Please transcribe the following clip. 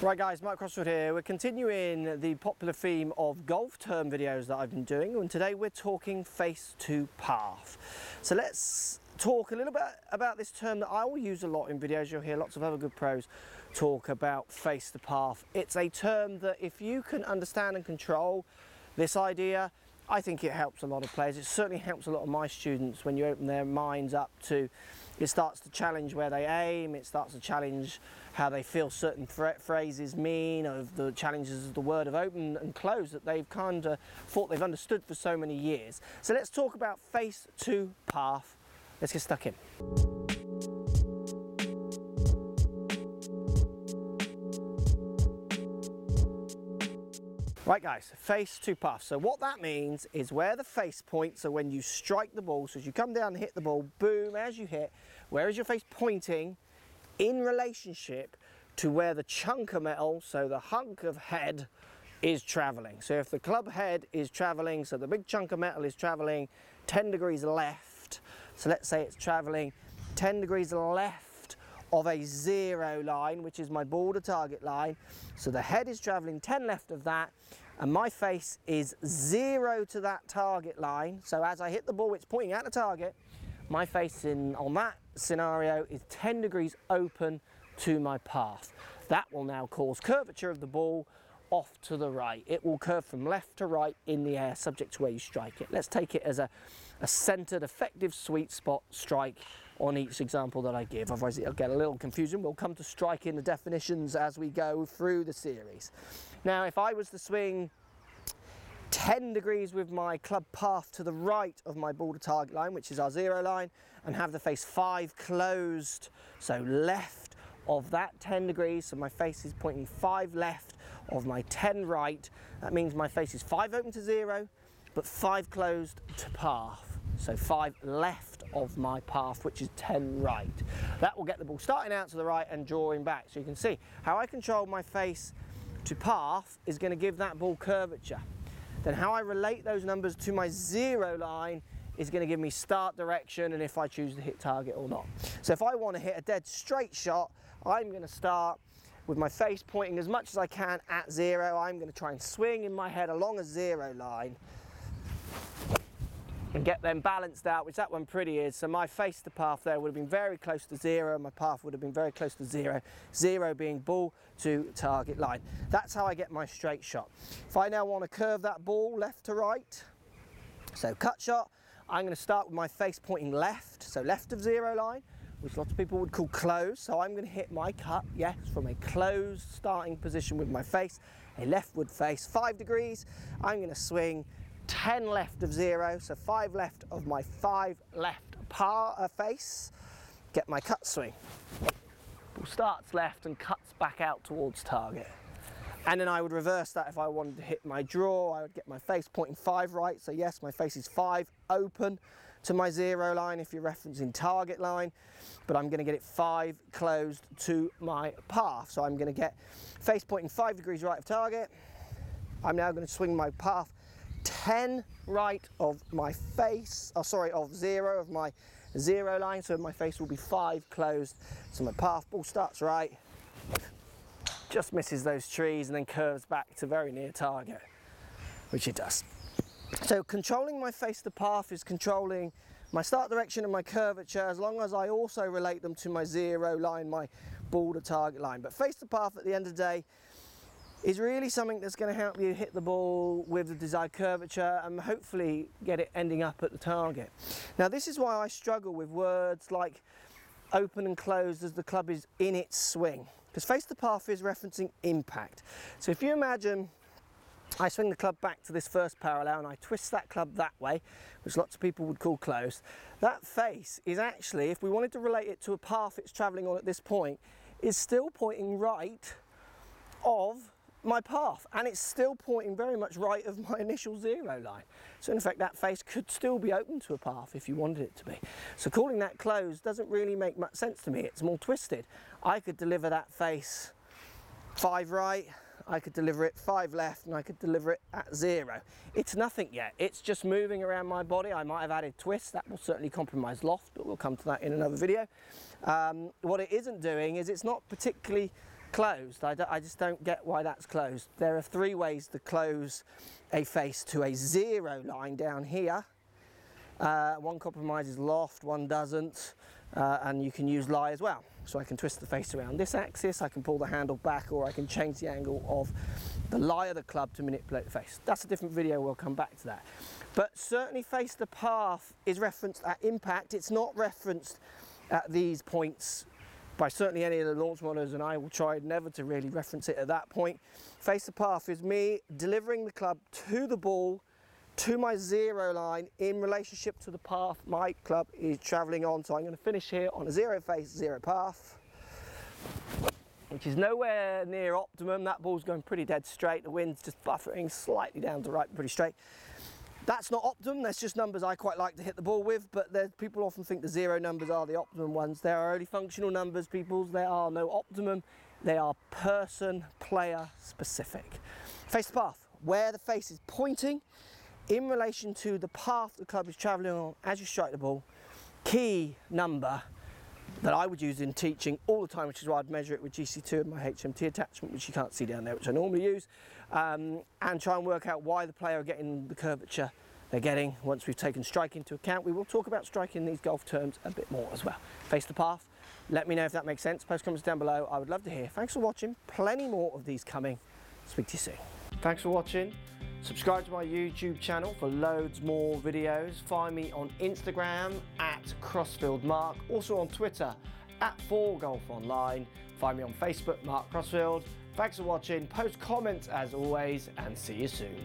Right guys, Mark Crossfield here. We're continuing the popular theme of golf term videos that I've been doing, and today we're talking face to path. So let's talk a little bit about this term that I will use a lot in videos. You'll hear lots of other good pros talk about face to path. It's a term that if you can understand and control this idea, I think it helps a lot of players. It certainly helps a lot of my students when you open their minds up to, it starts to challenge where they aim, it starts to challenge how they feel certain phrases mean, of the challenges of the word of open and close that they've kind of thought they've understood for so many years. So let's talk about face to path. Let's get stuck in. Right guys, face to path. So what that means is where the face points, so when you strike the ball, so as you come down and hit the ball, boom, as you hit, where is your face pointing in relationship to where the chunk of metal, so the hunk of head, is traveling. So if the club head is traveling, so the big chunk of metal is traveling 10 degrees left, so let's say it's traveling 10 degrees left of a zero line, which is my ball to target line. So the head is traveling 10 left of that, and my face is 0 to that target line. So as I hit the ball, it's pointing at the target. My face on that scenario is 10 degrees open to my path. That will now cause curvature of the ball off to the right. It will curve from left to right in the air, subject to where you strike it. Let's take it as a centered, effective, sweet spot strike on each example that I give. Otherwise it'll get a little confusing. We'll come to striking the definitions as we go through the series. Now, if I was to swing 10 degrees with my club path to the right of my ball to target line, which is our zero line, and have the face 5 closed, so left of that 10 degrees, so my face is pointing 5 left of my 10 right, that means my face is 5 open to 0, but 5 closed to path, so 5 left of my path, which is 10 right. That will get the ball starting out to the right and drawing back. So you can see how I control my face to path is going to give that ball curvature. Then how I relate those numbers to my zero line is going to give me start direction and if I choose to hit target or not. So if I want to hit a dead straight shot, I'm going to start with my face pointing as much as I can at 0. I'm going to try and swing in my head along a zero line and get them balanced out, which that one pretty is. So my face to path there would have been very close to 0, my path would have been very close to 0, 0 being ball to target line. That's how I get my straight shot. If I now want to curve that ball left to right, so cut shot, I'm going to start with my face pointing left, so left of 0 line, which lots of people would call close. So I'm going to hit my cut, yes, from a closed starting position with my face, a leftward face, 5 degrees. I'm going to swing 10 left of 0, so 5 left of my 5 left face, get my cut swing. Ball starts left and cuts back out towards target. And then I would reverse that if I wanted to hit my draw. I would get my face pointing 5 right, so yes, my face is 5 open to my 0 line if you're referencing target line, but I'm going to get it 5 closed to my path. So I'm going to get face pointing 5 degrees right of target. I'm now going to swing my path 10 right of my face, of 0 of my 0 line, so my face will be 5 closed. So my path, ball starts right, just misses those trees and then curves back to very near target, which it does. So controlling my face to path is controlling my start direction and my curvature, as long as I also relate them to my 0 line, my ball to target line. But face to path at the end of the day is really something that's going to help you hit the ball with the desired curvature and hopefully get it ending up at the target. Now this is why I struggle with words like open and closed as the club is in its swing, because face to path is referencing impact. So if you imagine I swing the club back to this first parallel and I twist that club that way, which lots of people would call closed, that face is actually, if we wanted to relate it to a path it's travelling on at this point, is still pointing right of my path, and it's still pointing very much right of my initial 0 line. So in effect that face could still be open to a path if you wanted it to be. So calling that closed doesn't really make much sense to me. It's more twisted. I could deliver that face 5 right, I could deliver it 5 left, and I could deliver it at 0. It's nothing yet, it's just moving around my body. I might have added twists, that will certainly compromise loft, but we'll come to that in another video. What it isn't doing is it's not particularly closed. I just don't get why that's closed. There are 3 ways to close a face to a 0 line down here. One compromises loft, one doesn't, and you can use lie as well. So I can twist the face around this axis, I can pull the handle back, or I can change the angle of the lie of the club to manipulate the face. That's a different video, we'll come back to that. But certainly face the path is referenced at impact. It's not referenced at these points by certainly any of the launch modelers, and I will try never to really reference it at that point. Face the path is me delivering the club to the ball, to my 0 line in relationship to the path my club is travelling on. So I'm going to finish here on a 0 face, 0 path, which is nowhere near optimum. That ball's going pretty dead straight. The wind's just buffering slightly down to right, pretty straight. That's not optimum, that's just numbers I quite like to hit the ball with, but people often think the 0 numbers are the optimum ones. There are only functional numbers, peoples. There are no optimum. They are person, player specific. Face the path, where the face is pointing in relation to the path the club is travelling on as you strike the ball. Key number that I would use in teaching all the time, which is why I'd measure it with GC2 and my HMT attachment, which you can't see down there, which I normally use, and try and work out why the player are getting the curvature they're getting. Once we've taken strike into account, we will talk about striking in these golf terms a bit more as well. Face the path, let me know if that makes sense. Post comments down below, I would love to hear. Thanks for watching, plenty more of these coming. Speak to you soon. Thanks for watching. Subscribe to my YouTube channel for loads more videos. Find me on Instagram at Crossfield Mark, also on Twitter at 4golfonline. Find me on Facebook, Mark Crossfield. Thanks for watching. Post comments as always, and see you soon.